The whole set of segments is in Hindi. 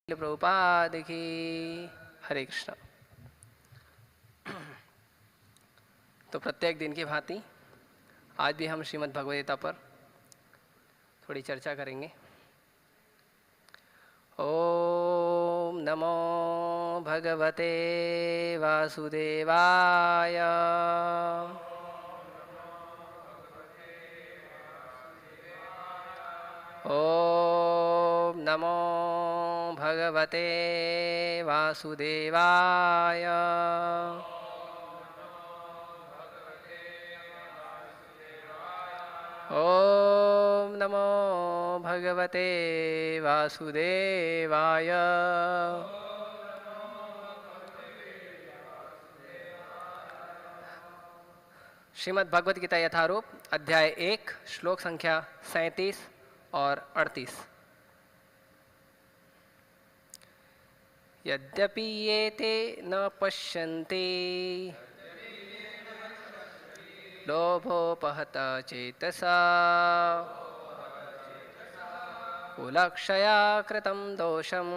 प्रभुपाद की हरे कृष्ण। तो प्रत्येक दिन की भांति आज भी हम श्रीमद् भगवद गीता पर थोड़ी चर्चा करेंगे। ओम नमो भगवते वासुदेवाय। ओम नमो भगवते वासुदेवाय। ओम नमो भगवते वासुदेवाय। श्रीमद् भगवद गीता यथारूप अध्याय 1 श्लोक संख्या 37 और 38। यद्यपि ये ते न पश्यन्ति लोभोपहत चेतसा कुलक्षया कृतं दोषं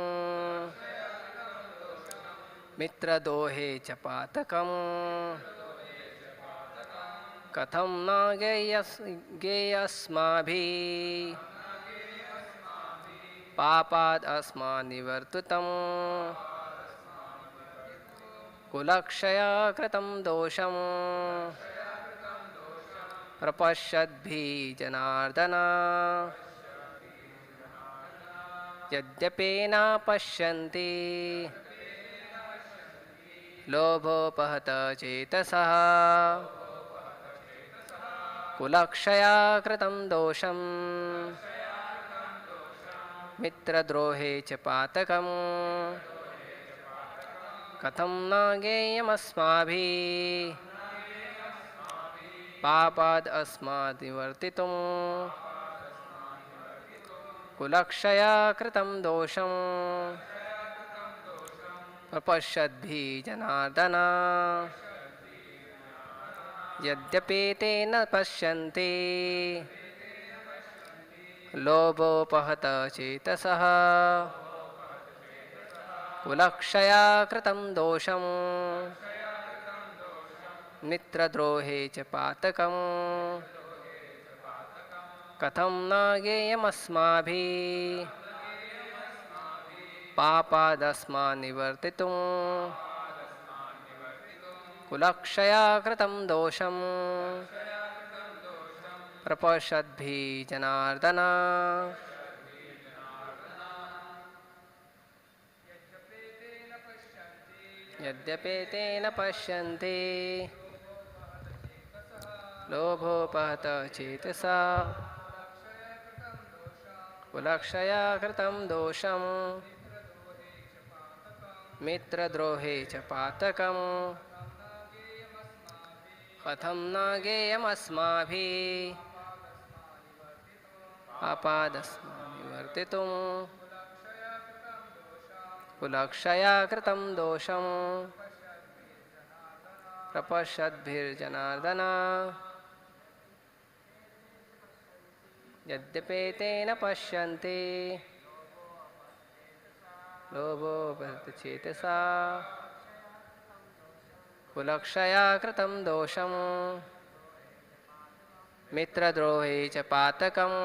मित्रदोहे च पातकम् कथं न गेयस्माभिः पापाद् अस्मान् निवर्तितम् कुलक्षया कृतं दोषं प्रपश्यद्भिः जनार्दन। यद्यपि न पश्यन्ति लोभोपहत चेतसः कुलक्षया कृतं दोषं मित्रद्रोहे च पातकम् कथं न गेयमस्माभिः पापाद् अस्मात् निवर्तितुम् कुलक्षया कृतं दोषं प्रपश्यद्भिः जनार्दन। यद्यपि ते न पश्यन्ति लोभोपहत चेतसः कुलक्षया कृतं दोषं मित्रद्रोहे च पातकम् कथं न गेयमस्माभिः पापादस्मान् निवर्तितुम् कुलक्षया कृतं दोषं प्रपश्यद्भिः जनार्दन। यद्यपि ते न पश्यन्ति लोभोपहत चेतसा कुलक्षया कृतं दोषं मित्रद्रोहे च पातकम् कथं न गेयमस्माभिः पापादस्मान् निवर्तितुम् कुलक्षया कृतं दोषं प्रपश्यद्भिर्जनार्दन। यद्यपि ते न पश्यन्ति लोभोपहत चेतसा कुलक्षया कृतं दोषं मित्रद्रोहे च पातकम्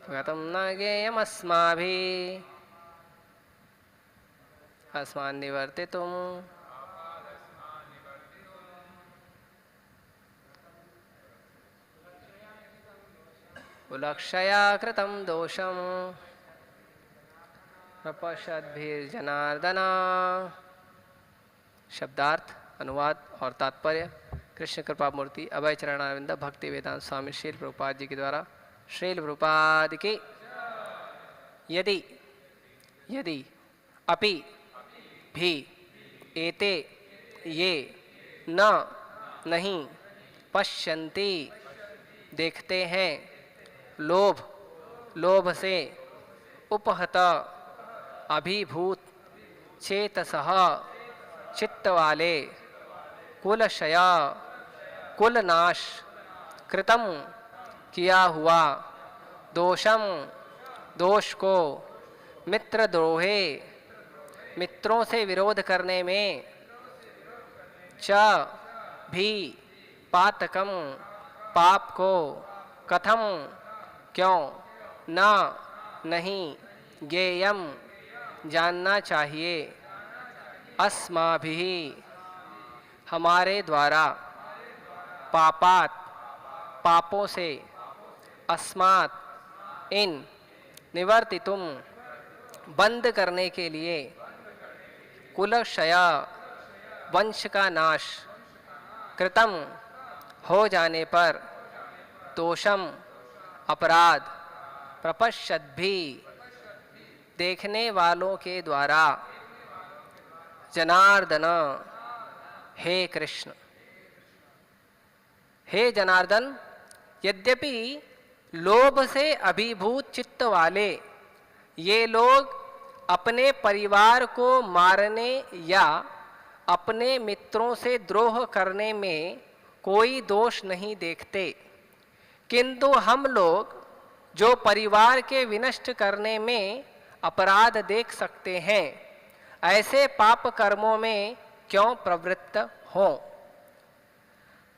कथं न गेयमस्माभिः अस्मान् निवर्तितुम् कुलक्षया कृतं दोषं प्रपश्यद्भिर्जनार्दन। शब्दार्थ, अनुवाद और तात्पर्य कृष्ण कृपा मूर्ति अभय चरणारविंद भक्ति वेदांत स्वामी श्रील प्रभुपाद जी के द्वारा। श्रील प्रभुपाद की। यदि यदि अपि भी एते ये न नहीं पश्यन्ति देखते हैं लोभ लोभ से उपहत अभिभूत चेतसः चित्त वाले कुलक्षया कुलनाश कृतम किया हुआ दोषम दोष को मित्रद्रोहे, मित्रों से विरोध करने में, च भी पातकम, पाप को, कथम क्यों, न नहीं, ज्ञेयम जानना चाहिए, अस्माभिः हमारे द्वारा, पापात पापों से, अस्मात् इन, निवर्तितुम बंद करने के लिए, कुलक्षय वंश का नाश, कृतम हो जाने पर, दोषम अपराध, प्रपश्यद्भि देखने वालों के द्वारा, जनार्दन हे कृष्ण। हे जनार्दन, यद्यपि लोभ से अभिभूत चित्त वाले ये लोग अपने परिवार को मारने या अपने मित्रों से द्रोह करने में कोई दोष नहीं देखते, किंतु हम लोग जो परिवार के विनष्ट करने में अपराध देख सकते हैं, ऐसे पाप कर्मों में क्यों प्रवृत्त हों।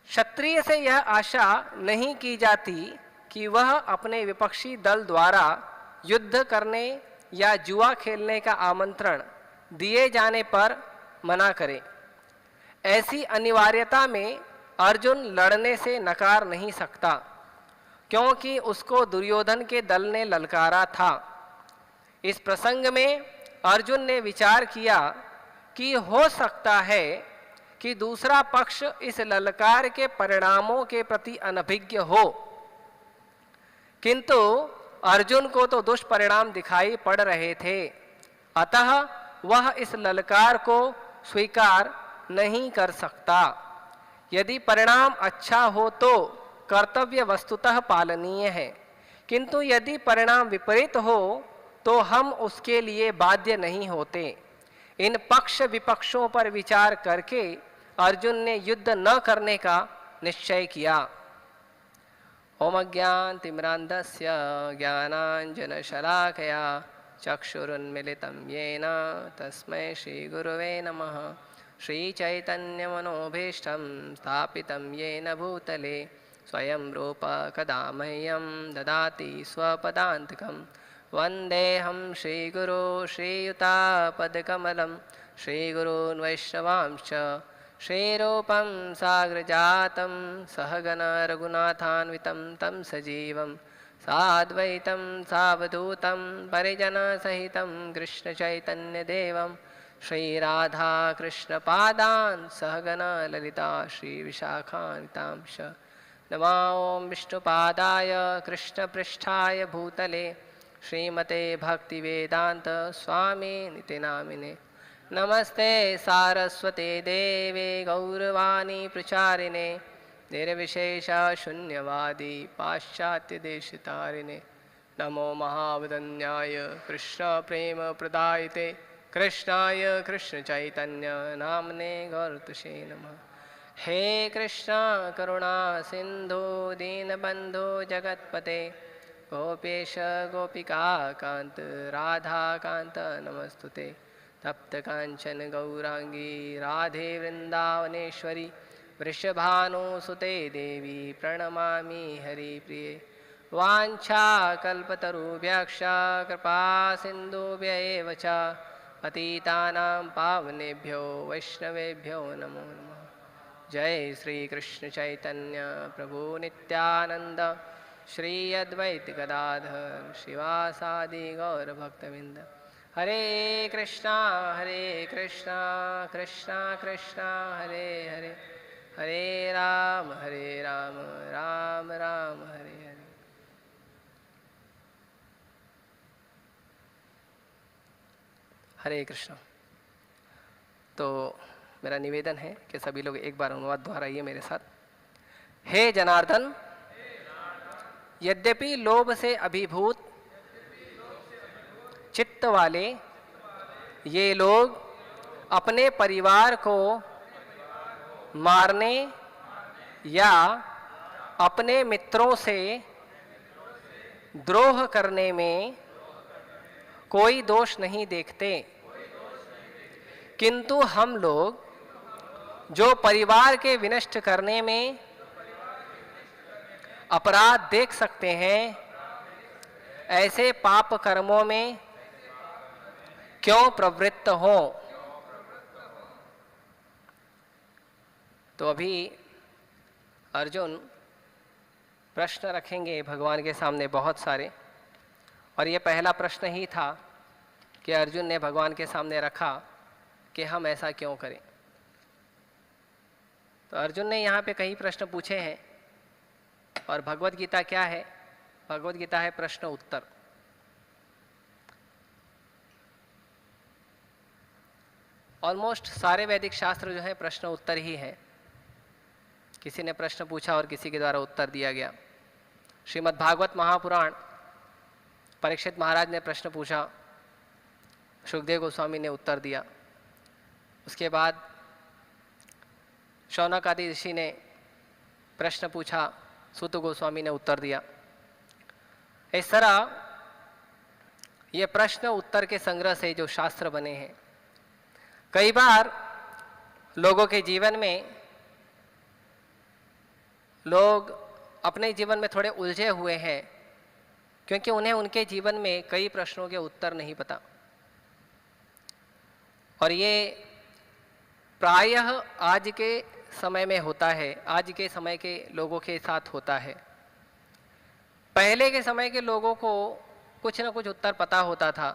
क्षत्रिय से यह आशा नहीं की जाती कि वह अपने विपक्षी दल द्वारा युद्ध करने या जुआ खेलने का आमंत्रण दिए जाने पर मना करे। ऐसी अनिवार्यता में अर्जुन लड़ने से नकार नहीं सकता, क्योंकि उसको दुर्योधन के दल ने ललकारा था। इस प्रसंग में अर्जुन ने विचार किया कि हो सकता है कि दूसरा पक्ष इस ललकार के परिणामों के प्रति अनभिज्ञ हो, किंतु अर्जुन को तो दुष्परिणाम दिखाई पड़ रहे थे, अतः वह इस ललकार को स्वीकार नहीं कर सकता। यदि परिणाम अच्छा हो तो कर्तव्य वस्तुतः पालनीय है, किंतु यदि परिणाम विपरीत हो तो हम उसके लिए बाध्य नहीं होते। इन पक्ष विपक्षों पर विचार करके अर्जुन ने युद्ध न करने का निश्चय किया। ओम अज्ञानतिमिरान्धस्य ज्ञानाञ्जनशलाकया चक्षुरुन्मीलितं येन तस्मै श्रीगुरवे नमः। श्रीचैतन्यमनोभीष्टं स्थापितं येन भूतले स्वयं रूप कदा मह्यं ददाति स्वपदान्तिकं। वन्देऽहं श्रीगुरो श्रीयुतापदकमलं श्रीगुरून् वैष्णवांश्च श्रीरूपं साग्रजातं सहगण रघुनाथान्वितं तं सजीवं साद्वैतं सावधूतं परिजनसहितं कृष्णचैतन्यदेवं श्रीराधाकृष्णपादान् सहगण ललिता श्रीविशाखान्वितांश्च। नमो विष्णुपादाय कृष्णपृष्ठाय भूतले श्रीमते भक्तिवेदांत स्वामी निते नामिने। नमस्ते सारस्वते देवे गौरवाणी प्रचारिणे निर्विशेष शून्यवादी पाश्चात्य देशतारिणे। नमो महावदन्याय कृष्ण प्रेम प्रदायते कृष्णाय कृष्ण चैतन्य नामने गौरतुषे नमः। हे कृष्ण करुणा सिंधु दीनबंधु जगतपते गोपेश गोपिका कांत राधा कांत नमस्तुते। तप्त कांचन गौरांगी राधे वृंदावनेश्वरी वृषभानुसुते देवी प्रणमामि हरिप्रिये। वाञ्छाकल्पतरुभ्यश्च कृपा सिन्धुभ्य एव च पतितानां पावनेभ्यो वैष्णवेभ्यो नमो नमः। जय श्री कृष्ण चैतन्य प्रभु नित्यानंद श्री अद्वैत गदाधर शिवासादि गौर भक्तविंद। हरे कृष्णा कृष्णा कृष्णा हरे हरे हरे राम राम राम हरे हरे। हरे कृष्ण। तो मेरा निवेदन है कि सभी लोग एक बार अनुवाद दोहराइए मेरे साथ। हे जनार्दन, यद्यपि लोभ से अभिभूत चित्त वाले ये लोग अपने परिवार को मारने या अपने मित्रों से द्रोह करने में कोई दोष नहीं देखते, किंतु हम लोग जो परिवार के विनष्ट करने में अपराध देख सकते हैं, ऐसे पाप कर्मों में क्यों प्रवृत्त हो। तो अभी अर्जुन प्रश्न रखेंगे भगवान के सामने बहुत सारे, और ये पहला प्रश्न ही था कि अर्जुन ने भगवान के सामने रखा कि हम ऐसा क्यों करें। तो अर्जुन ने यहाँ पे कई प्रश्न पूछे हैं, और भगवत गीता क्या है? भगवत गीता है प्रश्न उत्तर। ऑलमोस्ट सारे वैदिक शास्त्र जो है प्रश्न उत्तर ही है। किसी ने प्रश्न पूछा और किसी के द्वारा उत्तर दिया गया। श्रीमद् भागवत महापुराण, परीक्षित महाराज ने प्रश्न पूछा, सुखदेव गोस्वामी ने उत्तर दिया। उसके बाद शौनक आदि ऋषि ने प्रश्न पूछा, सूत गोस्वामी ने उत्तर दिया। इस तरह ये प्रश्न उत्तर के संग्रह से जो शास्त्र बने हैं। कई बार लोगों के जीवन में लोग अपने जीवन में थोड़े उलझे हुए हैं, क्योंकि उन्हें उनके जीवन में कई प्रश्नों के उत्तर नहीं पता, और ये प्रायः आज के समय में होता है, आज के समय के लोगों के साथ होता है। पहले के समय के लोगों को कुछ न कुछ उत्तर पता होता था,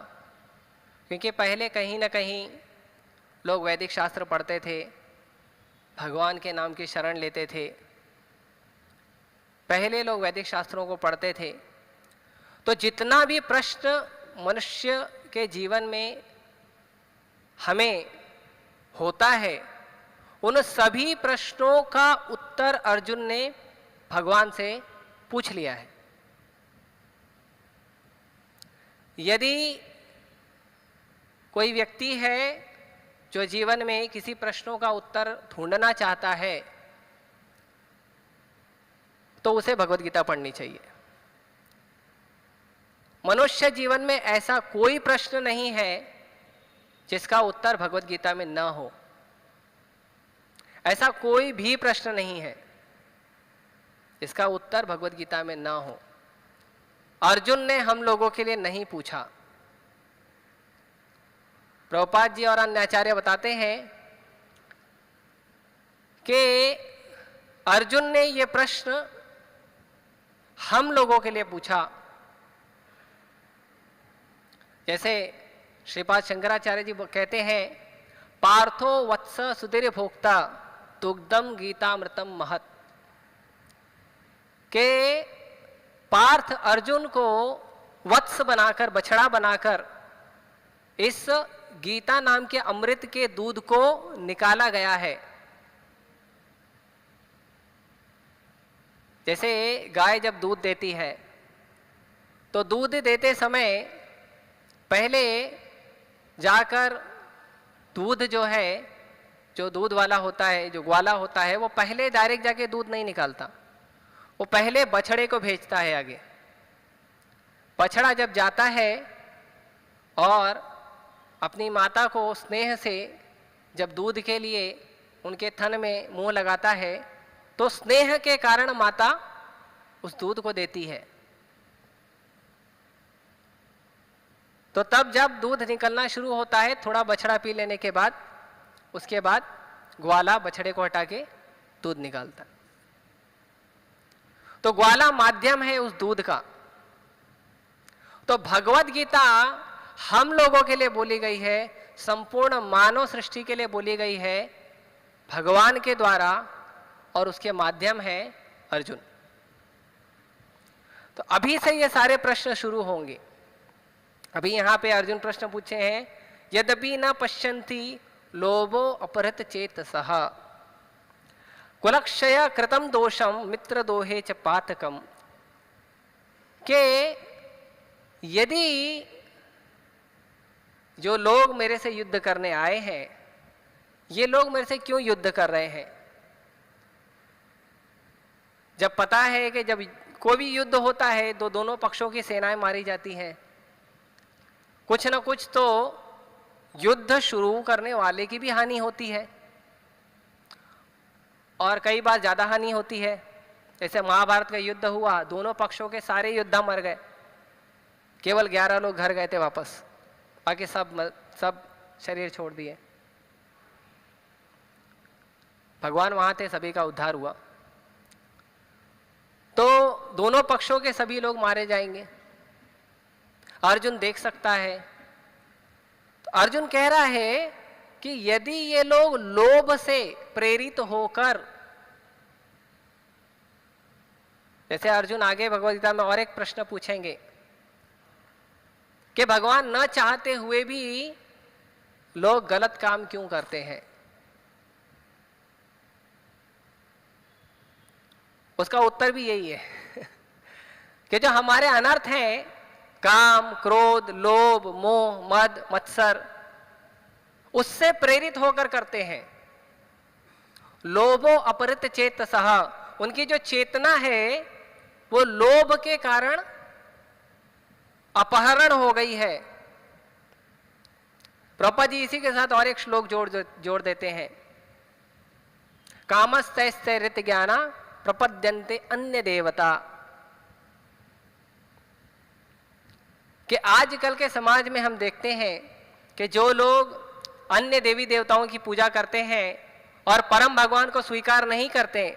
क्योंकि पहले कहीं न कहीं लोग वैदिक शास्त्र पढ़ते थे, भगवान के नाम की शरण लेते थे। पहले लोग वैदिक शास्त्रों को पढ़ते थे, तो जितना भी प्रश्न मनुष्य के जीवन में हमें होता है, उन सभी प्रश्नों का उत्तर अर्जुन ने भगवान से पूछ लिया है। यदि कोई व्यक्ति है जो जीवन में किसी प्रश्नों का उत्तर ढूंढना चाहता है, तो उसे भगवत गीता पढ़नी चाहिए। मनुष्य जीवन में ऐसा कोई प्रश्न नहीं है जिसका उत्तर भगवत गीता में न हो। ऐसा कोई भी प्रश्न नहीं है जिसका उत्तर भगवत गीता में न हो। अर्जुन ने हम लोगों के लिए नहीं पूछा। प्रभुपाद जी और अन्य आचार्य बताते हैं कि अर्जुन ने ये प्रश्न हम लोगों के लिए पूछा। जैसे श्रीपाद शंकराचार्य जी कहते हैं, पार्थो वत्स सुधीर भोक्ता दुग्धम गीतामृतम महत, के पार्थ अर्जुन को वत्स बनाकर, बछड़ा बनाकर इस गीता नाम के अमृत के दूध को निकाला गया है। जैसे गाय जब दूध देती है, तो दूध देते समय पहले जाकर दूध जो है, जो दूध वाला होता है, जो ग्वाला होता है, वो पहले डायरेक्ट जाके दूध नहीं निकालता, वो पहले बछड़े को भेजता है आगे। बछड़ा जब जाता है और अपनी माता को स्नेह से जब दूध के लिए उनके थन में मुंह लगाता है, तो स्नेह के कारण माता उस दूध को देती है। तो तब जब दूध निकलना शुरू होता है, थोड़ा बछड़ा पी लेने के बाद, उसके बाद ग्वाला बछड़े को हटा के दूध निकालता। तो ग्वाला माध्यम है उस दूध का। तो भगवत गीता हम लोगों के लिए बोली गई है, संपूर्ण मानव सृष्टि के लिए बोली गई है भगवान के द्वारा, और उसके माध्यम है अर्जुन। तो अभी से ये सारे प्रश्न शुरू होंगे। अभी यहाँ पे अर्जुन प्रश्न पूछे हैं, यद्यपि न पश्यन्ति लोभो अपहृत चेतसः कुलक्षय कृतम दोषम मित्र दोहे च पातकम, के यदि जो लोग मेरे से युद्ध करने आए हैं, ये लोग मेरे से क्यों युद्ध कर रहे हैं? जब पता है कि जब कोई भी युद्ध होता है तो दोनों पक्षों की सेनाएं मारी जाती हैं, कुछ न कुछ तो युद्ध शुरू करने वाले की भी हानि होती है, और कई बार ज़्यादा हानि होती है। जैसे महाभारत का युद्ध हुआ, दोनों पक्षों के सारे योद्धा मर गए, केवल 11 लोग घर गए थे वापस, बाकी सब शरीर छोड़ दिए। भगवान वहां थे, सभी का उद्धार हुआ। तो दोनों पक्षों के सभी लोग मारे जाएंगे। अर्जुन देख सकता है, तो अर्जुन कह रहा है कि यदि ये लोग लोभ से प्रेरित होकर, जैसे अर्जुन आगे भगवद गीता में और एक प्रश्न पूछेंगे कि भगवान न चाहते हुए भी लोग गलत काम क्यों करते हैं, उसका उत्तर भी यही है कि जो हमारे अनर्थ हैं, काम, क्रोध, लोभ, मोह, मद, मत्सर, उससे प्रेरित होकर करते हैं। लोभो अपहृत चेतसः, उनकी जो चेतना है वो लोभ के कारण अपहरण हो गई है। प्रभुपाद जी इसी के साथ और एक श्लोक जोड़ देते हैं, कामस्तैस्ते ऋत ज्ञाना प्रपद्यन्ते अन्य देवता, कि आजकल के समाज में हम देखते हैं कि जो लोग अन्य देवी देवताओं की पूजा करते हैं और परम भगवान को स्वीकार नहीं करते,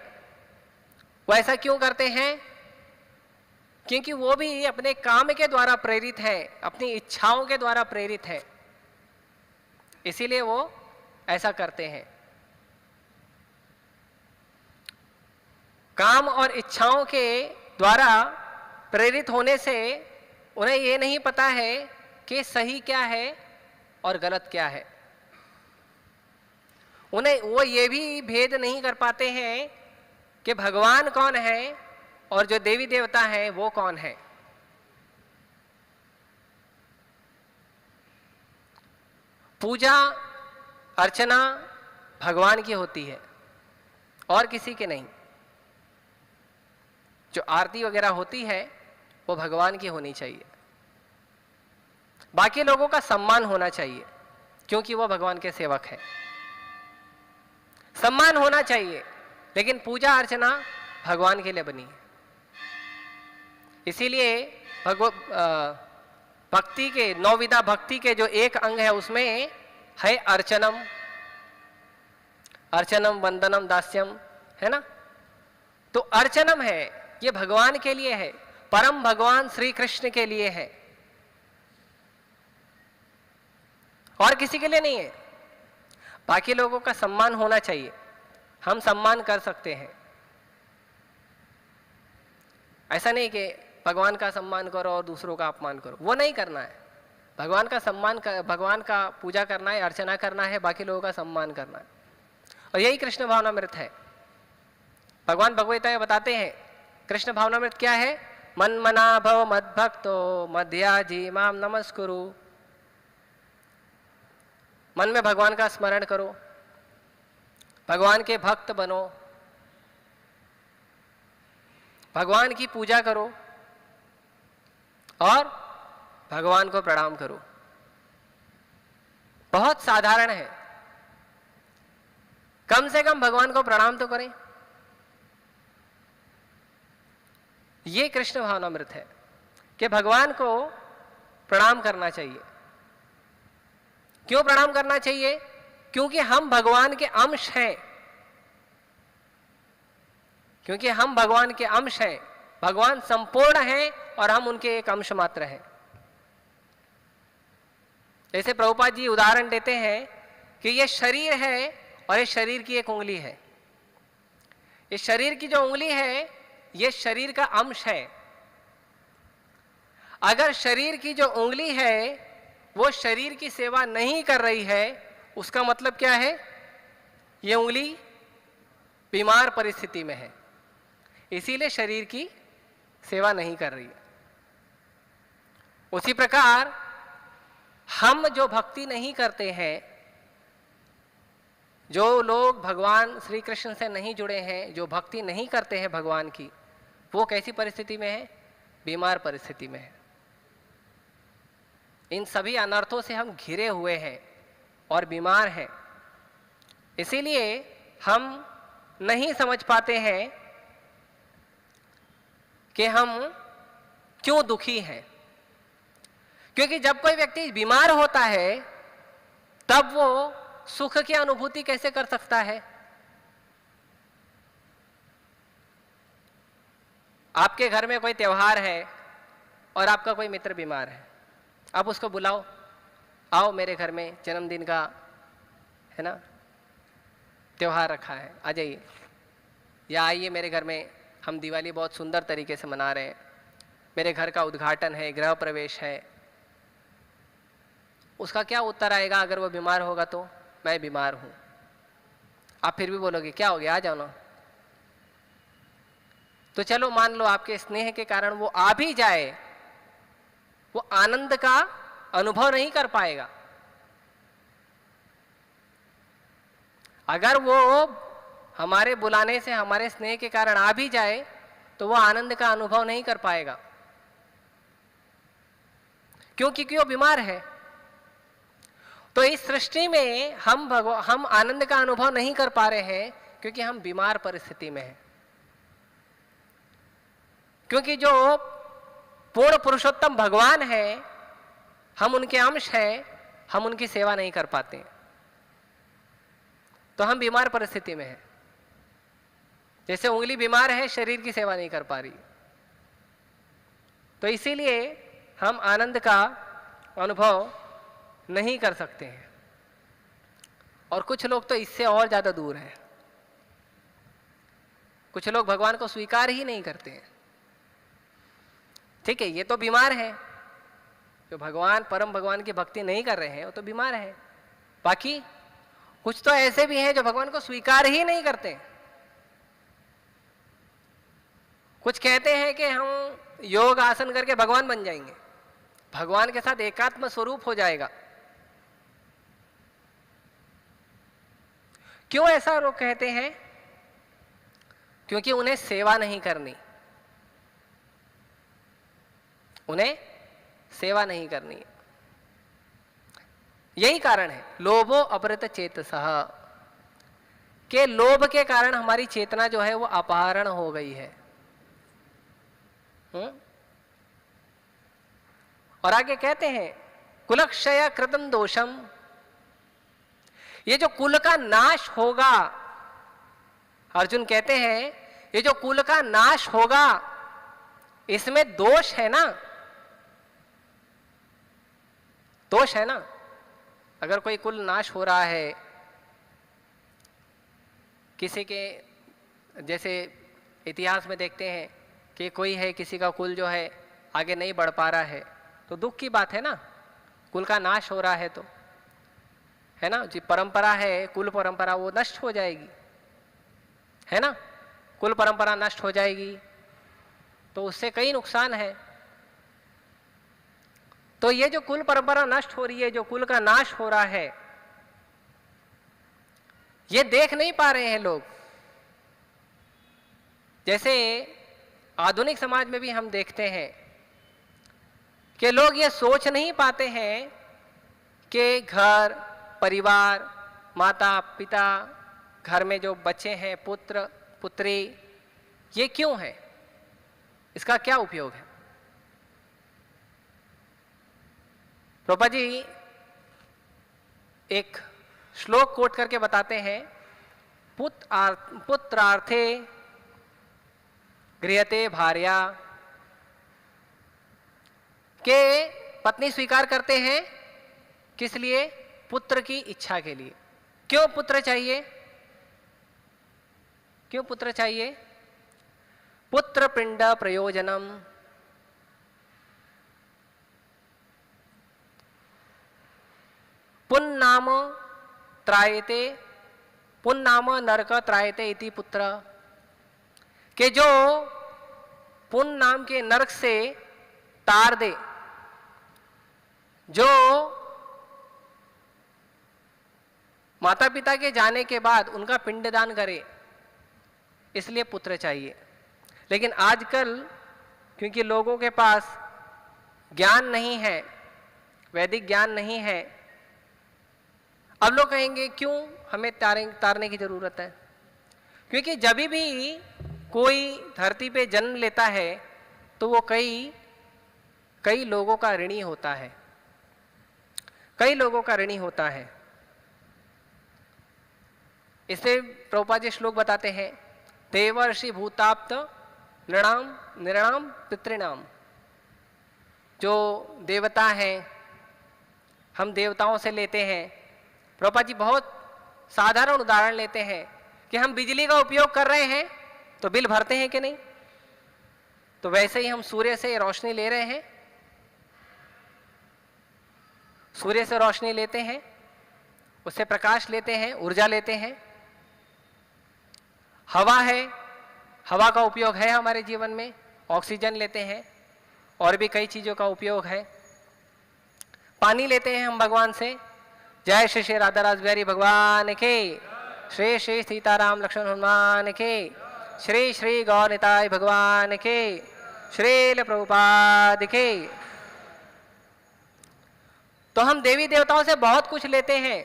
वो ऐसा क्यों करते हैं? क्योंकि वो भी अपने काम के द्वारा प्रेरित है, अपनी इच्छाओं के द्वारा प्रेरित है, इसीलिए वो ऐसा करते हैं। काम और इच्छाओं के द्वारा प्रेरित होने से उन्हें ये नहीं पता है कि सही क्या है और गलत क्या है। उन्हें वो ये भी भेद नहीं कर पाते हैं कि भगवान कौन है और जो देवी देवता है वो कौन है। पूजा अर्चना भगवान की होती है और किसी की नहीं। जो आरती वगैरह होती है वो भगवान की होनी चाहिए, बाकी लोगों का सम्मान होना चाहिए क्योंकि वो भगवान के सेवक है। सम्मान होना चाहिए, लेकिन पूजा अर्चना भगवान के लिए बनी है। इसीलिए भक्ति के 9 विधा भक्ति के जो एक अंग है उसमें है अर्चनम, अर्चनम वंदनम दास्यम, है ना। तो अर्चनम है, ये भगवान के लिए है, परम भगवान श्री कृष्ण के लिए है और किसी के लिए नहीं है। बाकी लोगों का सम्मान होना चाहिए, हम सम्मान कर सकते हैं। ऐसा नहीं कि भगवान का सम्मान करो और दूसरों का अपमान करो, वो नहीं करना है। भगवान का सम्मान भगवान का पूजा करना है, अर्चना करना है, बाकी लोगों का सम्मान करना है, और यही कृष्ण भावनामृत है। भगवान भगवद गीता में बताते हैं कृष्ण भावनामृत क्या है। मन मना भव मद्भक्तो मध्याजी माम नमस्कुरु। मन में भगवान का स्मरण करो, भगवान के भक्त बनो, भगवान की पूजा करो और भगवान को प्रणाम करो। बहुत साधारण है, कम से कम भगवान को प्रणाम तो करें। ये कृष्ण भावनामृत है कि भगवान को प्रणाम करना चाहिए। क्यों प्रणाम करना चाहिए? क्योंकि हम भगवान के अंश हैं, क्योंकि हम भगवान के अंश हैं। भगवान संपूर्ण हैं और हम उनके एक अंश मात्र हैं। जैसे प्रभुपाद जी उदाहरण देते हैं कि ये शरीर है और ये शरीर की एक उंगली है। ये शरीर की जो उंगली है ये शरीर का अंश है। अगर शरीर की जो उंगली है वो शरीर की सेवा नहीं कर रही है, उसका मतलब क्या है? ये उंगली बीमार परिस्थिति में है, इसीलिए शरीर की सेवा नहीं कर रही है। उसी प्रकार हम जो भक्ति नहीं करते हैं, जो लोग भगवान श्री कृष्ण से नहीं जुड़े हैं, जो भक्ति नहीं करते हैं भगवान की, वो कैसी परिस्थिति में है? बीमार परिस्थिति में है। इन सभी अनर्थों से हम घिरे हुए हैं और बीमार हैं। इसीलिए हम नहीं समझ पाते हैं कि हम क्यों दुखी हैं। क्योंकि जब कोई व्यक्ति बीमार होता है तब वो सुख की अनुभूति कैसे कर सकता है? आपके घर में कोई त्योहार है और आपका कोई मित्र बीमार है, आप उसको बुलाओ, आओ मेरे घर में जन्मदिन का है ना त्योहार रखा है, आ जाइए, या आइए मेरे घर में, हम दिवाली बहुत सुंदर तरीके से मना रहे हैं, मेरे घर का उद्घाटन है, गृह प्रवेश है। उसका क्या उत्तर आएगा अगर वो बीमार होगा तो? मैं बीमार हूं। आप फिर भी बोलोगे क्या हो गया, आ जाओ ना। तो चलो मान लो आपके स्नेह के कारण वो आ भी जाए, वो आनंद का अनुभव नहीं कर पाएगा। अगर वो हमारे बुलाने से, हमारे स्नेह के कारण आ भी जाए तो वो आनंद का अनुभव नहीं कर पाएगा, क्योंकि वो बीमार है। तो इस सृष्टि में हम आनंद का अनुभव नहीं कर पा रहे हैं क्योंकि हम बीमार परिस्थिति में हैं। क्योंकि जो पूर्ण पुरुषोत्तम भगवान है, हम उनके अंश हैं, हम उनकी सेवा नहीं कर पाते, तो हम बीमार परिस्थिति में हैं। जैसे उंगली बीमार है, शरीर की सेवा नहीं कर पा रही, तो इसीलिए हम आनंद का अनुभव नहीं कर सकते हैं। और कुछ लोग तो इससे और ज्यादा दूर हैं। कुछ लोग भगवान को स्वीकार ही नहीं करते हैं। ठीक है, ये तो बीमार है, जो भगवान परम भगवान की भक्ति नहीं कर रहे हैं वो तो बीमार है। बाकी कुछ तो ऐसे भी हैं जो भगवान को स्वीकार ही नहीं करते। कुछ कहते हैं कि हम योग आसन करके भगवान बन जाएंगे, भगवान के साथ एकात्म स्वरूप हो जाएगा। क्यों ऐसा लोग कहते हैं? क्योंकि उन्हें सेवा नहीं करनी, उन्हें सेवा नहीं करनी। यही कारण है लोभो अपहृत चेतसः, के लोभ के कारण हमारी चेतना जो है वो अपहरण हो गई है। और आगे कहते हैं कुलक्षय कृतं दोषम, ये जो कुल का नाश होगा, अर्जुन कहते हैं ये जो कुल का नाश होगा इसमें दोष है ना, दोष है ना। अगर कोई कुल नाश हो रहा है, किसी के जैसे इतिहास में देखते हैं कि कोई है, किसी का कुल जो है आगे नहीं बढ़ पा रहा है, तो दुख की बात है ना, कुल का नाश हो रहा है तो, है ना। जो परंपरा है, कुल परंपरा, वो नष्ट हो जाएगी, है ना। कुल परंपरा नष्ट हो जाएगी तो उससे कई नुकसान है। तो ये जो कुल परंपरा नष्ट हो रही है, जो कुल का नाश हो रहा है, ये देख नहीं पा रहे हैं लोग। जैसे आधुनिक समाज में भी हम देखते हैं कि लोग ये सोच नहीं पाते हैं कि घर परिवार, माता पिता, घर में जो बच्चे हैं, पुत्र पुत्री, ये क्यों है, इसका क्या उपयोग है। प्रभुपाद जी एक श्लोक कोट करके बताते हैं, पुत्रार्थे गृहते भार्या, के पत्नी स्वीकार करते हैं किस लिए? पुत्र की इच्छा के लिए। क्यों पुत्र चाहिए? क्यों पुत्र चाहिए? पुत्र पिंड प्रयोजनम, पुन्नाम त्रायते, पुन्नाम नरक त्रायते इति पुत्र, के जो पुण्य नाम के नरक से तार दे, जो माता पिता के जाने के बाद उनका पिंडदान करे, इसलिए पुत्र चाहिए। लेकिन आजकल क्योंकि लोगों के पास ज्ञान नहीं है, वैदिक ज्ञान नहीं है। अब लोग कहेंगे क्यों हमें तारने की जरूरत है? क्योंकि जब भी कोई धरती पे जन्म लेता है तो वो कई कई लोगों का ऋणी होता है, कई लोगों का ऋणी होता है। इसलिए प्रभुपाद जी श्लोक बताते हैं, देवर्षि भूताप्त नृणाम नृणाम पितृणाम। जो देवता हैं, हम देवताओं से लेते हैं। प्रभुपाद जी बहुत साधारण उदाहरण लेते हैं कि हम बिजली का उपयोग कर रहे हैं तो बिल भरते हैं कि नहीं? तो वैसे ही हम सूर्य से रोशनी ले रहे हैं, सूर्य से रोशनी लेते हैं, उससे प्रकाश लेते हैं, ऊर्जा लेते हैं। हवा है, हवा का उपयोग है हमारे जीवन में, ऑक्सीजन लेते हैं, और भी कई चीज़ों का उपयोग है। पानी लेते हैं हम भगवान से। जय श्री श्री राधा रास बिहारी भगवान के, श्री श्री सीताराम लक्ष्मण हनुमान के, श्री श्री गौर निताय भगवान के, श्रील प्रभुपाद के। तो हम देवी देवताओं से बहुत कुछ लेते हैं।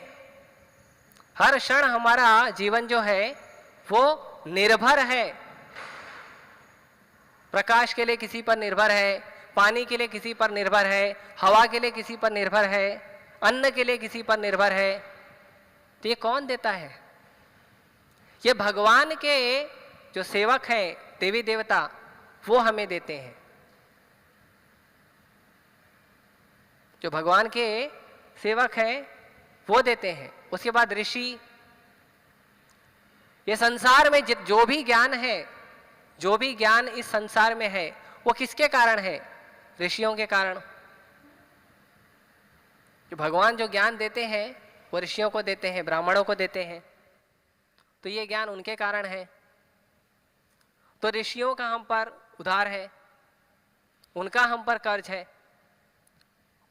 हर क्षण हमारा जीवन जो है वो निर्भर है। प्रकाश के लिए किसी पर निर्भर है, पानी के लिए किसी पर निर्भर है, हवा के लिए किसी पर निर्भर है, अन्न के लिए किसी पर निर्भर है। तो ये कौन देता है? ये भगवान के जो सेवक हैं, देवी देवता, वो हमें देते हैं। जो भगवान के सेवक हैं वो देते हैं। उसके बाद ऋषि। ये संसार में जो भी ज्ञान है, जो भी ज्ञान इस संसार में है, वो किसके कारण है? ऋषियों के कारण। जो भगवान जो ज्ञान देते हैं वो ऋषियों को देते हैं, ब्राह्मणों को देते हैं। तो ये ज्ञान उनके कारण है। तो ऋषियों का हम पर उधार है, उनका हम पर कर्ज है।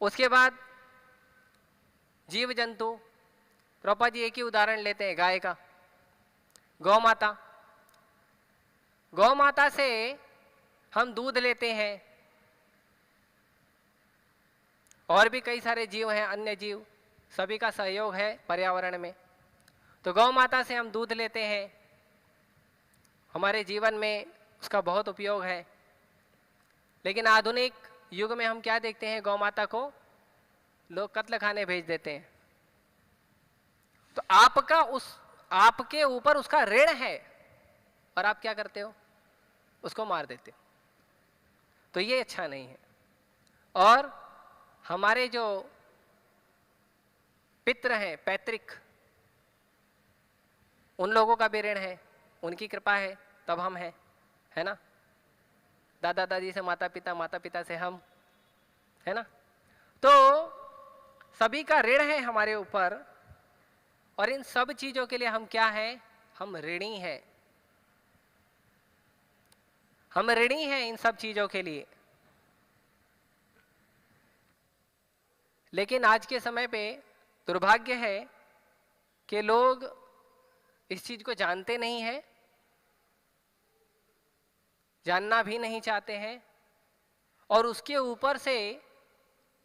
उसके बाद जीव जंतु। प्रभुपाद जी एक ही उदाहरण लेते हैं, गाय का। गौ माता, गौ माता से हम दूध लेते हैं। और भी कई सारे जीव हैं, अन्य जीव, सभी का सहयोग है पर्यावरण में। तो गौ माता से हम दूध लेते हैं, हमारे जीवन में उसका बहुत उपयोग है। लेकिन आधुनिक युग में हम क्या देखते हैं? गौ माता को लोग कत्ल खाने भेज देते हैं। तो आपके ऊपर उसका ऋण है और आप क्या करते हो? उसको मार देते हो। तो ये अच्छा नहीं है। और हमारे जो पितृ हैं, पैतृक, उन लोगों का भी ऋण है, उनकी कृपा है तब हम हैं, है ना? दादा दादी से माता पिता, माता पिता से हम, है ना? तो सभी का ऋण है हमारे ऊपर। और इन सब चीजों के लिए हम क्या हैं? हम ऋणी हैं। हम ऋणी हैं इन सब चीजों के लिए। लेकिन आज के समय पे दुर्भाग्य है कि लोग इस चीज को जानते नहीं हैं, जानना भी नहीं चाहते हैं, और उसके ऊपर से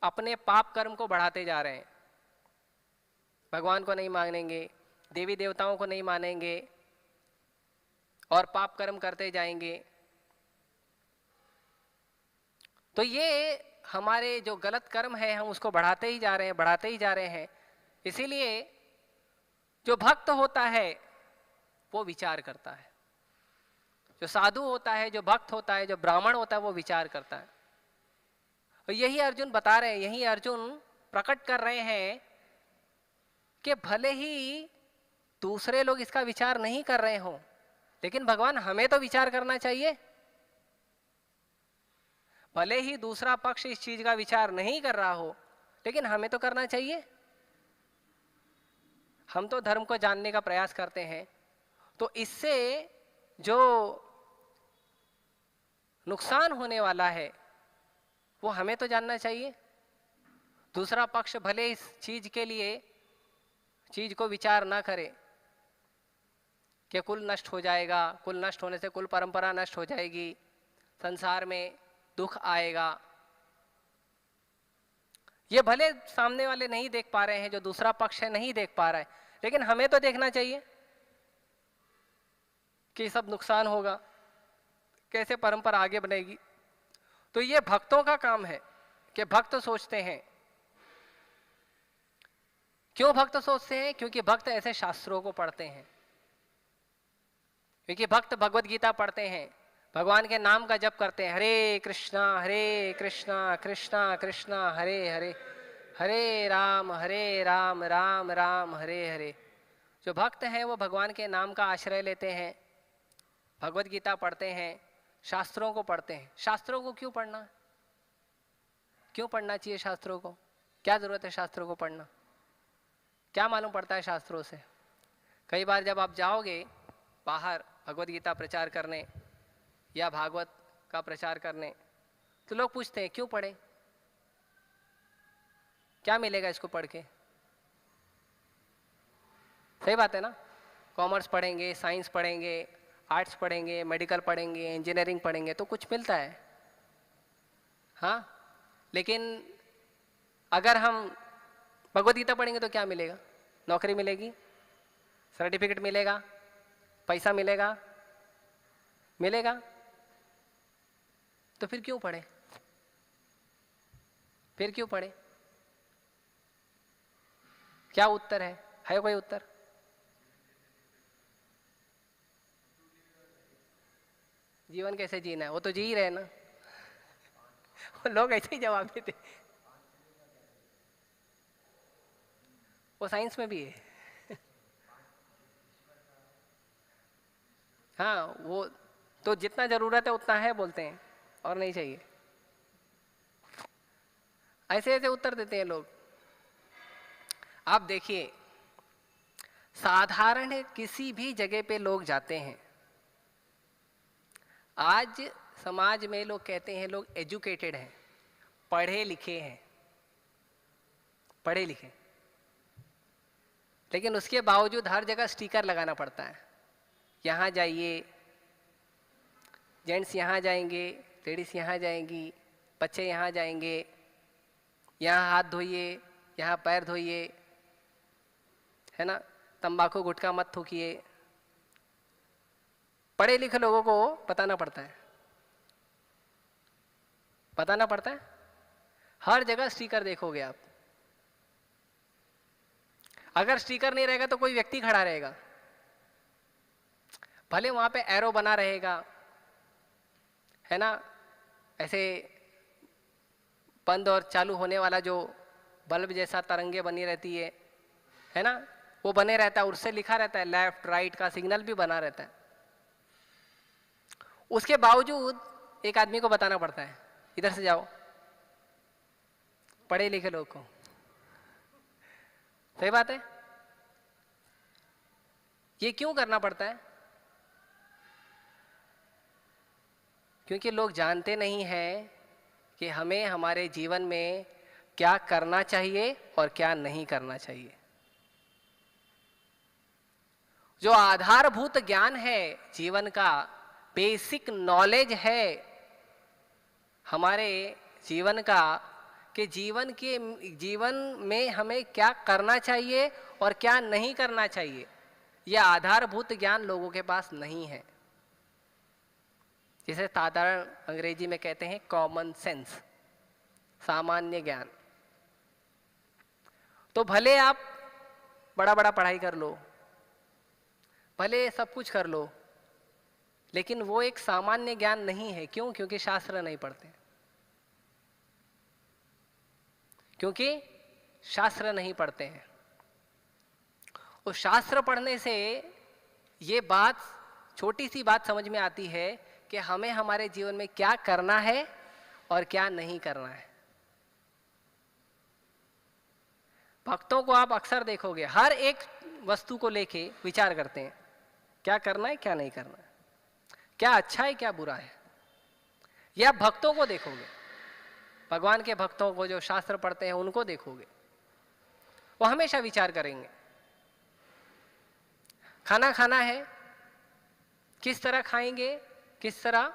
अपने पाप कर्म को बढ़ाते जा रहे हैं। भगवान को नहीं मानेंगे, देवी देवताओं को नहीं मानेंगे, और पाप कर्म करते जाएंगे। तो ये हमारे जो गलत कर्म है, हम उसको बढ़ाते ही जा रहे हैं, बढ़ाते ही जा रहे हैं। इसीलिए जो भक्त होता है वो विचार करता है, जो साधु होता है, जो भक्त होता है, जो ब्राह्मण होता है, वो विचार करता है। और यही अर्जुन बता रहे हैं, यही अर्जुन प्रकट कर रहे हैं कि भले ही दूसरे लोग इसका विचार नहीं कर रहे हों, लेकिन भगवान हमें तो विचार करना चाहिए। भले ही दूसरा पक्ष इस चीज का विचार नहीं कर रहा हो, लेकिन हमें तो करना चाहिए। हम तो धर्म को जानने का प्रयास करते हैं, तो इससे जो नुकसान होने वाला है वो हमें तो जानना चाहिए। दूसरा पक्ष भले इस चीज के लिए चीज को विचार ना करे कि कुल नष्ट हो जाएगा, कुल नष्ट होने से कुल परंपरा नष्ट हो जाएगी, संसार में दुख आएगा, ये भले सामने वाले नहीं देख पा रहे हैं, जो दूसरा पक्ष है नहीं देख पा रहा है, लेकिन हमें तो देखना चाहिए कि सब नुकसान होगा, कैसे परंपरा आगे बढ़ेगी। तो ये भक्तों का काम है कि भक्त सोचते हैं। क्यों भक्त सोचते हैं? क्योंकि भक्त ऐसे शास्त्रों को पढ़ते हैं, क्योंकि भक्त भगवत गीता पढ़ते हैं, भगवान के नाम का जप करते हैं, हरे कृष्णा कृष्णा कृष्णा हरे हरे, हरे राम राम राम हरे हरे। जो भक्त हैं वो भगवान के नाम का आश्रय लेते हैं, भगवत गीता पढ़ते हैं, शास्त्रों को पढ़ते हैं। शास्त्रों को क्यों पढ़ना? क्यों पढ़ना चाहिए शास्त्रों को? क्या जरूरत है शास्त्रों को पढ़ना? क्या मालूम पड़ता है शास्त्रों से? कई बार जब आप जाओगे बाहर भगवत गीता प्रचार करने या भागवत का प्रचार करने, तो लोग पूछते हैं क्यों पढ़े, क्या मिलेगा इसको पढ़ के? सही बात है ना? कॉमर्स पढ़ेंगे, साइंस पढ़ेंगे, आर्ट्स पढ़ेंगे, मेडिकल पढ़ेंगे, इंजीनियरिंग पढ़ेंगे तो कुछ मिलता है, हाँ। लेकिन अगर हम भगवत गीता पढ़ेंगे तो क्या मिलेगा? नौकरी मिलेगी, सर्टिफिकेट मिलेगा, पैसा मिलेगा? मिलेगा? तो फिर क्यों पढ़े? फिर क्यों पढ़े? क्या उत्तर है कोई उत्तर? जीवन कैसे जीना है वो तो जी ही रहे ना। लोग ऐसे ही जवाब देते। वो साइंस में भी है। हाँ, वो तो जितना जरूरत है उतना है बोलते हैं, और नहीं चाहिए। ऐसे ऐसे उत्तर देते हैं लोग। आप देखिए, साधारण किसी भी जगह पे लोग जाते हैं। आज समाज में लोग कहते हैं लोग एजुकेटेड हैं, पढ़े लिखे हैं, पढ़े लिखे, लेकिन उसके बावजूद हर जगह स्टिकर लगाना पड़ता है। यहाँ जाइए, जेंट्स यहाँ जाएंगे, लेडीज यहाँ जाएंगी, बच्चे यहाँ जाएंगे, यहाँ हाथ धोइए, यहाँ पैर धोइए, है ना, तंबाकू गुटखा मत थूकिए। पढ़े लिखे लोगों को बताना पड़ता है, बताना पड़ता है। हर जगह स्टिकर देखोगे आप। अगर स्टिकर नहीं रहेगा तो कोई व्यक्ति खड़ा रहेगा, भले वहां पे एरो बना रहेगा, है ना, ऐसे बंद और चालू होने वाला जो बल्ब जैसा तरंगे बनी रहती है ना, वो बने रहता है, उससे लिखा रहता है, लेफ्ट राइट का सिग्नल भी बना रहता है। उसके बावजूद एक आदमी को बताना पड़ता है इधर से जाओ, पढ़े लिखे लोग को। सही बात है। ये क्यों करना पड़ता है? क्योंकि लोग जानते नहीं हैं कि हमें हमारे जीवन में क्या करना चाहिए और क्या नहीं करना चाहिए। जो आधारभूत ज्ञान है जीवन का, बेसिक नॉलेज है हमारे जीवन का, कि जीवन में हमें क्या करना चाहिए और क्या नहीं करना चाहिए, यह आधारभूत ज्ञान लोगों के पास नहीं है। जिसे साधारण अंग्रेजी में कहते हैं कॉमन सेंस, सामान्य ज्ञान। तो भले आप बड़ा बड़ा पढ़ाई कर लो, भले सब कुछ कर लो, लेकिन वो एक सामान्य ज्ञान नहीं है। क्यों? क्योंकि शास्त्र नहीं पढ़ते, क्योंकि शास्त्र नहीं पढ़ते हैं। उस शास्त्र पढ़ने से ये बात, छोटी सी बात समझ में आती है कि हमें हमारे जीवन में क्या करना है और क्या नहीं करना है। भक्तों को आप अक्सर देखोगे हर एक वस्तु को लेके विचार करते हैं, क्या करना है क्या नहीं करना है, क्या अच्छा है क्या बुरा है। यह भक्तों को देखोगे, भगवान के भक्तों को जो शास्त्र पढ़ते हैं उनको देखोगे, वो हमेशा विचार करेंगे खाना खाना है, किस तरह खाएंगे, किस तरह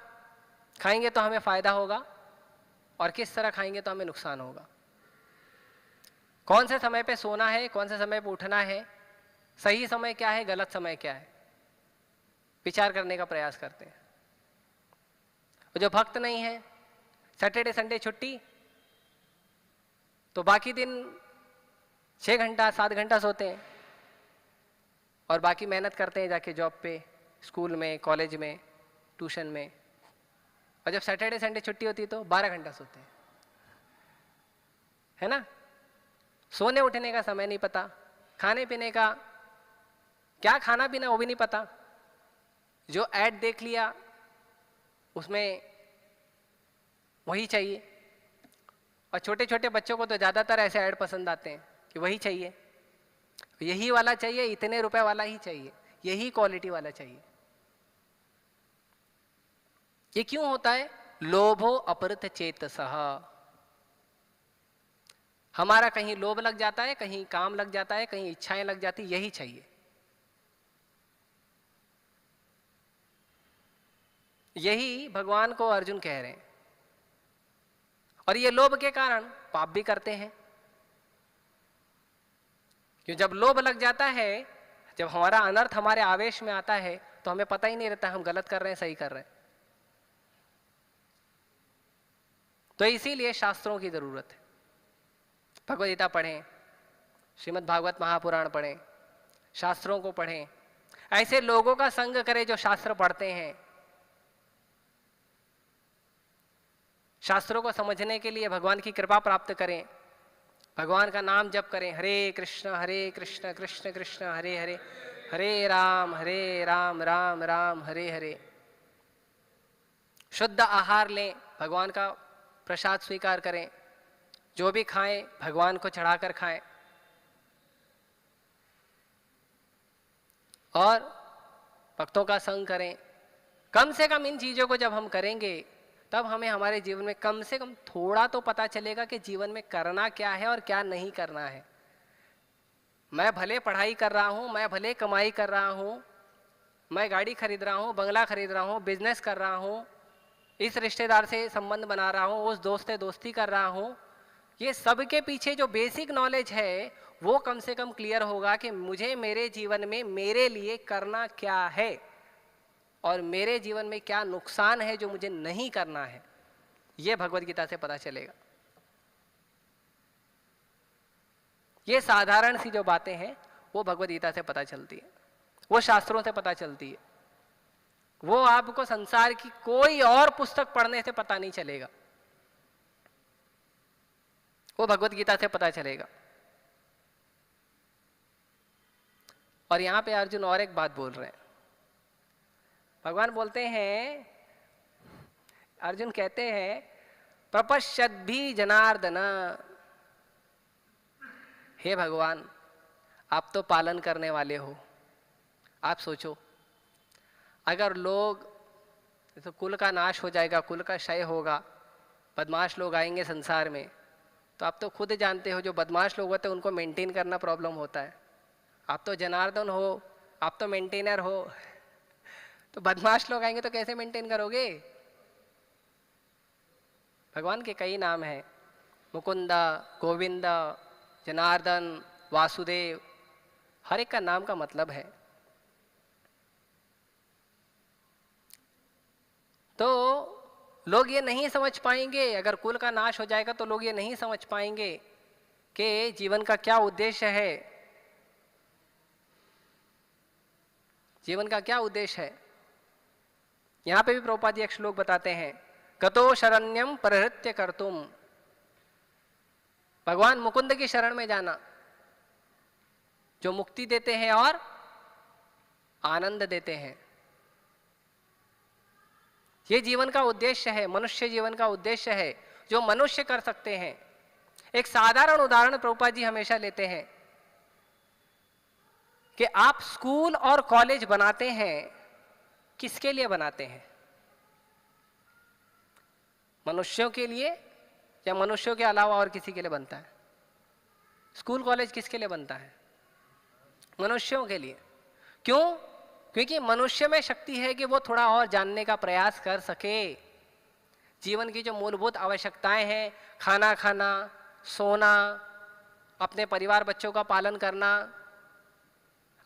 खाएंगे तो हमें फायदा होगा और किस तरह खाएंगे तो हमें नुकसान होगा। कौन से समय पे सोना है, कौन से समय पे उठना है, सही समय क्या है, गलत समय क्या है, विचार करने का प्रयास करते हैं। और जो भक्त नहीं है, सैटरडे संडे छुट्टी, तो बाकी दिन 6 घंटा 7 घंटा सोते हैं और बाकी मेहनत करते हैं जाके जॉब पे, स्कूल में, कॉलेज में, ट्यूशन में। और जब सैटरडे संडे छुट्टी होती है तो 12 घंटा सोते हैं, है ना। सोने उठने का समय नहीं पता, खाने पीने का क्या खाना पीना वो भी नहीं पता, जो ऐड देख लिया उसमें वही चाहिए। और छोटे छोटे बच्चों को तो ज़्यादातर ऐसे ऐड पसंद आते हैं कि वही चाहिए, यही वाला चाहिए, इतने रुपए वाला ही चाहिए, यही क्वालिटी वाला चाहिए। ये क्यों होता है? लोभो अपहृत चेतसः। हमारा कहीं लोभ लग जाता है, कहीं काम लग जाता है, कहीं इच्छाएं लग जाती, यही चाहिए। यही भगवान को अर्जुन कह रहे हैं। और ये लोभ के कारण पाप भी करते हैं, क्यों जब लोभ लग जाता है, जब हमारा अनर्थ हमारे आवेश में आता है तो हमें पता ही नहीं रहता हम गलत कर रहे हैं सही कर रहे हैं। तो इसीलिए शास्त्रों की जरूरत है। भगवद गीता पढ़ें, श्रीमद् भागवत महापुराण पढ़ें, शास्त्रों को पढ़ें, ऐसे लोगों का संग करें जो शास्त्र पढ़ते हैं। शास्त्रों को समझने के लिए भगवान की कृपा प्राप्त करें, भगवान का नाम जप करें, हरे कृष्ण कृष्ण कृष्ण हरे हरे, हरे राम राम राम हरे हरे। शुद्ध आहार लें, भगवान का प्रसाद स्वीकार करें, जो भी खाएं भगवान को चढ़ाकर खाएं। और भक्तों का संग करें। कम से कम इन चीज़ों को जब हम करेंगे तब हमें हमारे जीवन में कम से कम थोड़ा तो पता चलेगा कि जीवन में करना क्या है और क्या नहीं करना है। मैं भले पढ़ाई कर रहा हूँ, मैं भले कमाई कर रहा हूँ, मैं गाड़ी खरीद रहा हूँ, बंगला खरीद रहा हूँ, बिजनेस कर रहा हूँ, इस रिश्तेदार से संबंध बना रहा हूँ, उस दोस्त से दोस्ती कर रहा हूँ, ये सब के पीछे जो बेसिक नॉलेज है वो कम से कम क्लियर होगा कि मुझे मेरे जीवन में मेरे लिए करना क्या है और मेरे जीवन में क्या नुकसान है जो मुझे नहीं करना है। ये भगवद गीता से पता चलेगा। ये साधारण सी जो बातें हैं वो भगवद गीता से पता चलती है, वो शास्त्रों से पता चलती है, वो आपको संसार की कोई और पुस्तक पढ़ने से पता नहीं चलेगा, वो भगवद गीता से पता चलेगा। और यहां पे अर्जुन और एक बात बोल रहे हैं। भगवान बोलते हैं, अर्जुन कहते हैं, प्रपश्यद भी जनार्दन। हे भगवान, आप तो पालन करने वाले हो। आप सोचो, अगर लोग तो कुल का नाश हो जाएगा, कुल का क्षय होगा, बदमाश लोग आएंगे संसार में, तो आप तो खुद जानते हो जो बदमाश लोग होते हैं उनको मेंटेन करना प्रॉब्लम होता है। आप तो जनार्दन हो, आप तो मेंटेनर हो, तो बदमाश लोग आएंगे तो कैसे मेंटेन करोगे? भगवान के कई नाम हैं, मुकुंदा, गोविंदा, जनार्दन, वासुदेव, हर एक का नाम का मतलब है। तो लोग ये नहीं समझ पाएंगे, अगर कुल का नाश हो जाएगा तो लोग ये नहीं समझ पाएंगे कि जीवन का क्या उद्देश्य है, जीवन का क्या उद्देश्य है। यहां पे भी प्रभुपाद जी एक श्लोक बताते हैं, गतो शरण्यम परहृत्य कर्तुम। भगवान मुकुंद की शरण में जाना, जो मुक्ति देते हैं और आनंद देते हैं। ये जीवन का उद्देश्य है, मनुष्य जीवन का उद्देश्य है जो मनुष्य कर सकते हैं। एक साधारण उदाहरण प्रभुपाद जी हमेशा लेते हैं कि आप स्कूल और कॉलेज बनाते हैं, किसके लिए बनाते हैं? मनुष्यों के लिए या मनुष्यों के अलावा और किसी के लिए बनता है? स्कूल कॉलेज किसके लिए बनता है? मनुष्यों के लिए। क्यों? क्योंकि मनुष्य में शक्ति है कि वो थोड़ा और जानने का प्रयास कर सके। जीवन की जो मूलभूत आवश्यकताएं हैं, खाना खाना, सोना, अपने परिवार बच्चों का पालन करना,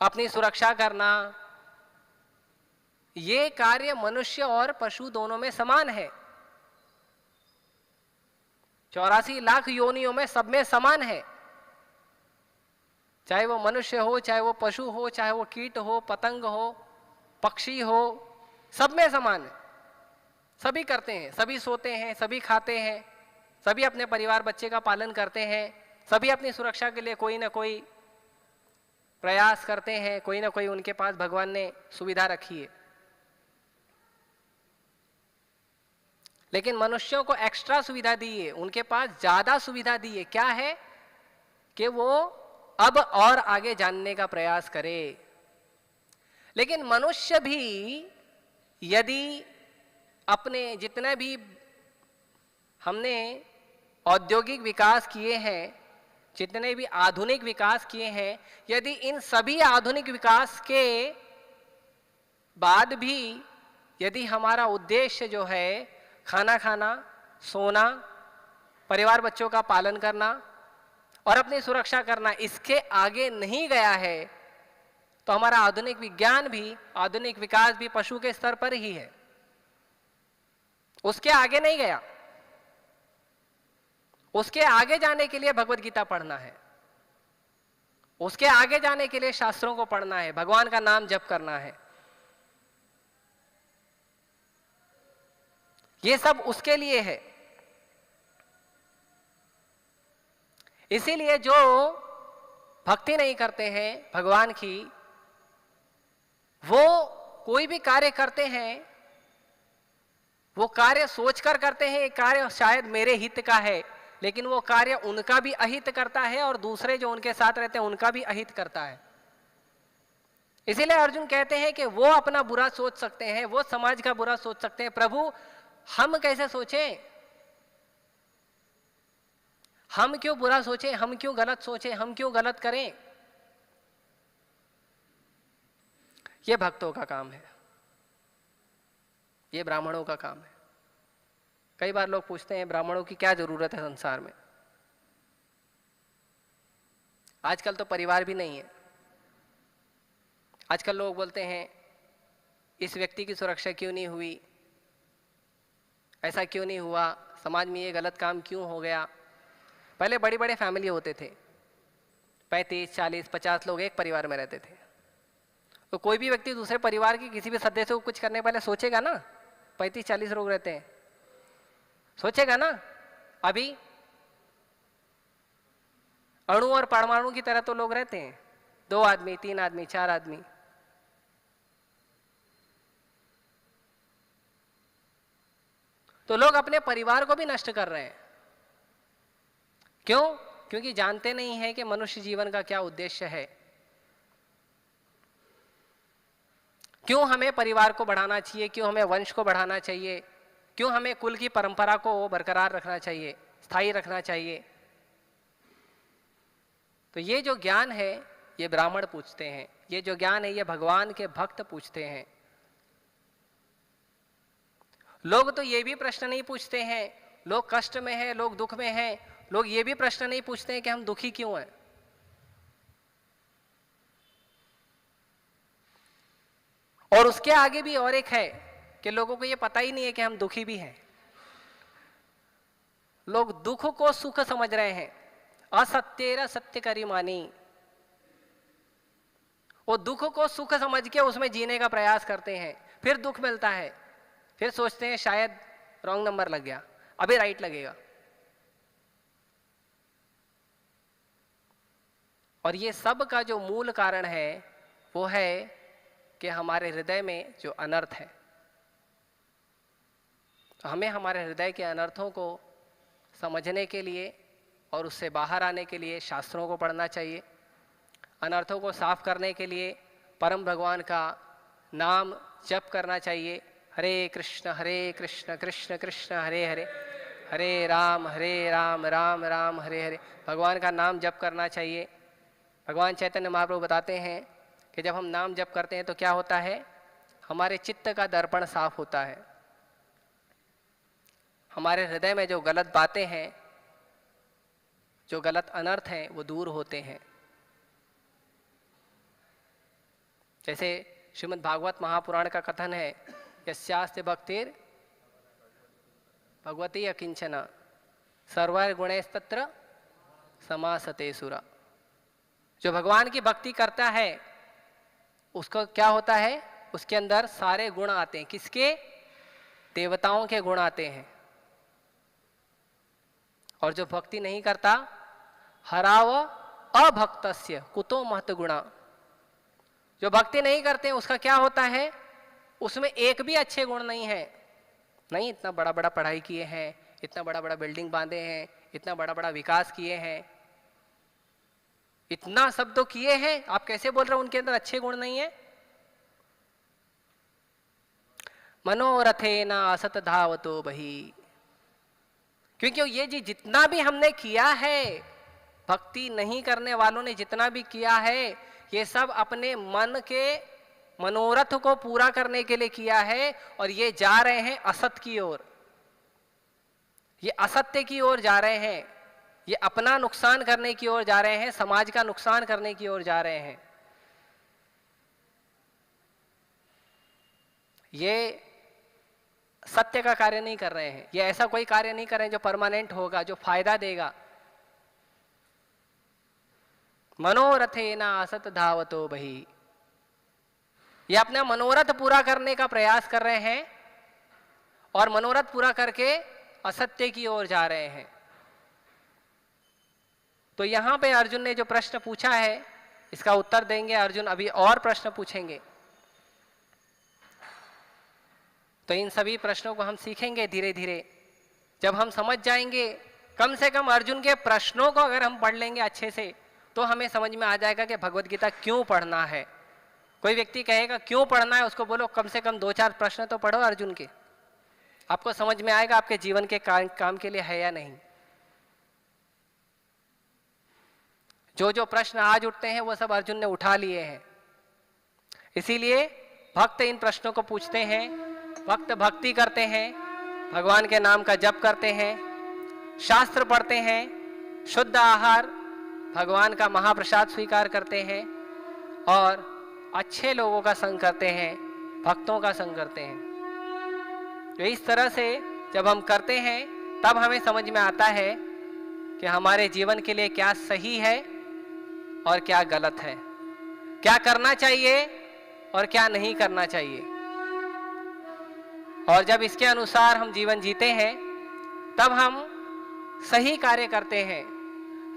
अपनी सुरक्षा करना, ये कार्य मनुष्य और पशु दोनों में समान है। 84 लाख योनियों में सब में समान है, चाहे वो मनुष्य हो, चाहे वो पशु हो, चाहे वो कीट हो, पतंग हो, पक्षी हो, सब में समान है। सभी करते हैं, सभी सोते हैं, सभी खाते हैं, सभी अपने परिवार बच्चे का पालन करते हैं, सभी अपनी सुरक्षा के लिए कोई ना कोई प्रयास करते हैं, कोई ना कोई उनके पास भगवान ने सुविधा रखी है। लेकिन मनुष्यों को एक्स्ट्रा सुविधा दी है, उनके पास ज्यादा सुविधा दी है। क्या है कि वो अब और आगे जानने का प्रयास करे। लेकिन मनुष्य भी यदि अपने जितने भी हमने औद्योगिक विकास किए हैं, जितने भी आधुनिक विकास किए हैं, यदि इन सभी आधुनिक विकास के बाद भी यदि हमारा उद्देश्य जो है खाना खाना, सोना, परिवार बच्चों का पालन करना और अपनी सुरक्षा करना, इसके आगे नहीं गया है, तो हमारा आधुनिक विज्ञान भी, आधुनिक विकास भी पशु के स्तर पर ही है, उसके आगे नहीं गया। उसके आगे जाने के लिए भगवत गीता पढ़ना है, उसके आगे जाने के लिए शास्त्रों को पढ़ना है, भगवान का नाम जप करना है। ये सब उसके लिए है। इसीलिए जो भक्ति नहीं करते हैं भगवान की, वो कोई भी कार्य करते हैं, वो कार्य सोचकर करते हैं, ये कार्य शायद मेरे हित का है, लेकिन वो कार्य उनका भी अहित करता है और दूसरे जो उनके साथ रहते हैं उनका भी अहित करता है। इसीलिए अर्जुन कहते हैं कि वो अपना बुरा सोच सकते हैं, वो समाज का बुरा सोच सकते हैं, प्रभु हम कैसे सोचें? हम क्यों बुरा सोचें, हम क्यों गलत सोचें, हम क्यों गलत करें? ये भक्तों का काम है, ये ब्राह्मणों का काम है। कई बार लोग पूछते हैं ब्राह्मणों की क्या जरूरत है संसार में? आजकल तो परिवार भी नहीं है। आजकल लोग बोलते हैं इस व्यक्ति की सुरक्षा क्यों नहीं हुई, ऐसा क्यों नहीं हुआ, समाज में ये गलत काम क्यों हो गया। पहले बड़ी बड़े फैमिली होते थे, 35, 40, 50 लोग एक परिवार में रहते थे। तो कोई भी व्यक्ति दूसरे परिवार के किसी भी सदस्य को कुछ करने पहले सोचेगा ना। 35-40 लोग रहते हैं, सोचेगा ना। अभी अणु और परमाणु की तरह तो लोग रहते हैं, 2 आदमी, 3 आदमी, 4 आदमी। तो लोग अपने परिवार को भी नष्ट कर रहे हैं। क्यों? क्योंकि जानते नहीं हैं कि मनुष्य जीवन का क्या उद्देश्य है, क्यों हमें परिवार को बढ़ाना चाहिए, क्यों हमें वंश को बढ़ाना चाहिए, क्यों हमें कुल की परंपरा को बरकरार रखना चाहिए, स्थायी रखना चाहिए। तो ये जो ज्ञान है ये ब्राह्मण पूछते हैं, ये जो ज्ञान है ये भगवान के भक्त पूछते हैं। लोग तो ये भी प्रश्न नहीं पूछते हैं, लोग कष्ट में हैं, लोग दुख में हैं, लोग ये भी प्रश्न नहीं पूछते हैं कि हम दुखी क्यों हैं। और उसके आगे भी और एक है कि लोगों को ये पता ही नहीं है कि हम दुखी भी हैं। लोग दुख को सुख समझ रहे हैं, असत्येर सत्य करी मानी। वो दुख को सुख समझ के उसमें जीने का प्रयास करते हैं, फिर दुख मिलता है, फिर सोचते हैं शायद रॉन्ग नंबर लग गया, अभी राइट लगेगा। और ये सब का जो मूल कारण है वो है कि हमारे हृदय में जो अनर्थ है। हमें हमारे हृदय के अनर्थों को समझने के लिए और उससे बाहर आने के लिए शास्त्रों को पढ़ना चाहिए। अनर्थों को साफ करने के लिए परम भगवान का नाम जप करना चाहिए। हरे कृष्ण कृष्ण कृष्ण हरे हरे, हरे राम राम राम हरे हरे। भगवान का नाम जप करना चाहिए। भगवान चैतन्य महाप्रभु बताते हैं कि जब हम नाम जप करते हैं तो क्या होता है, हमारे चित्त का दर्पण साफ होता है। हमारे हृदय में जो गलत बातें हैं, जो गलत अनर्थ हैं वो दूर होते हैं। जैसे श्रीमद् भागवत महापुराण का कथन है, यस्यास्ते भक्तिर् भगवती अकिंचन सर्वगुणैस्तत्र समासते सुरा। जो भगवान की भक्ति करता है उसको क्या होता है, उसके अंदर सारे गुण आते हैं। किसके? देवताओं के गुण आते हैं। और जो भक्ति नहीं करता, हराव अभक्तस्य कुतो महत गुणा। जो भक्ति नहीं करते उसका क्या होता है, उसमें एक भी अच्छे गुण नहीं है। नहीं, इतना बड़ा बड़ा पढ़ाई किए हैं, इतना बड़ा बड़ा बिल्डिंग बांधे हैं, इतना बड़ा बड़ा विकास किए हैं, इतना सब तो किए हैं, आप कैसे बोल रहे हो उनके अंदर अच्छे गुण नहीं है? मनोरथे न असत धावतो बही। क्योंकि ये जी जितना भी हमने किया है, भक्ति नहीं करने वालों ने जितना भी किया है, ये सब अपने मन के मनोरथ को पूरा करने के लिए किया है। और ये जा रहे हैं असत की ओर, ये असत्य की ओर जा रहे हैं, ये अपना नुकसान करने की ओर जा रहे हैं, समाज का नुकसान करने की ओर जा रहे हैं। ये सत्य का कार्य नहीं कर रहे हैं, ये ऐसा कोई कार्य नहीं कर रहे हैं जो परमानेंट होगा, जो फायदा देगा। मनोरथे न असत धावतो बही। ये अपना मनोरथ पूरा करने का प्रयास कर रहे हैं और मनोरथ पूरा करके असत्य की ओर जा रहे हैं। तो यहां पे अर्जुन ने जो प्रश्न पूछा है, इसका उत्तर देंगे अर्जुन। अभी और प्रश्न पूछेंगे, तो इन सभी प्रश्नों को हम सीखेंगे धीरे धीरे। जब हम समझ जाएंगे, कम से कम अर्जुन के प्रश्नों को अगर हम पढ़ लेंगे अच्छे से, तो हमें समझ में आ जाएगा कि भगवत गीता क्यों पढ़ना है। कोई व्यक्ति कहेगा क्यों पढ़ना है, उसको बोलो कम से कम 2-4 प्रश्न तो पढ़ो अर्जुन के, आपको समझ में आएगा आपके जीवन के काम के लिए है या नहीं। जो जो प्रश्न आज उठते हैं वो सब अर्जुन ने उठा लिए हैं। इसीलिए भक्त इन प्रश्नों को पूछते हैं, भक्त भक्ति करते हैं, भगवान के नाम का जप करते हैं, शास्त्र पढ़ते हैं, शुद्ध आहार भगवान का महाप्रसाद स्वीकार करते हैं और अच्छे लोगों का संग करते हैं, भक्तों का संग करते हैं। तो इस तरह से जब हम करते हैं तब हमें समझ में आता है कि हमारे जीवन के लिए क्या सही है और क्या गलत है, क्या करना चाहिए और क्या नहीं करना चाहिए। और जब इसके अनुसार हम जीवन जीते हैं तब हम सही कार्य करते हैं,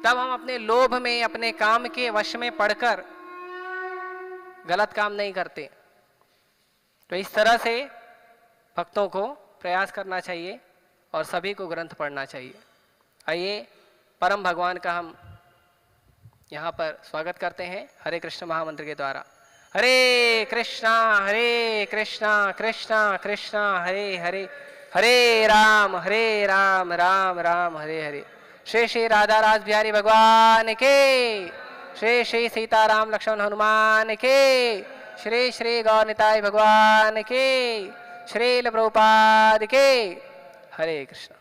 तब हम अपने लोभ में, अपने काम के वश में पड़कर गलत काम नहीं करते। तो इस तरह से भक्तों को प्रयास करना चाहिए और सभी को ग्रंथ पढ़ना चाहिए। आइए परम भगवान का हम यहाँ पर स्वागत करते हैं हरे कृष्ण महामंत्र के द्वारा। हरे कृष्णा कृष्णा कृष्णा हरे हरे, हरे राम राम राम हरे हरे। श्री श्री राधा रास बिहारी भगवान के, श्री श्री सीताराम लक्ष्मण हनुमान के, श्री श्री गौर निताई भगवान के, श्रील प्रभुपाद के। हरे कृष्ण।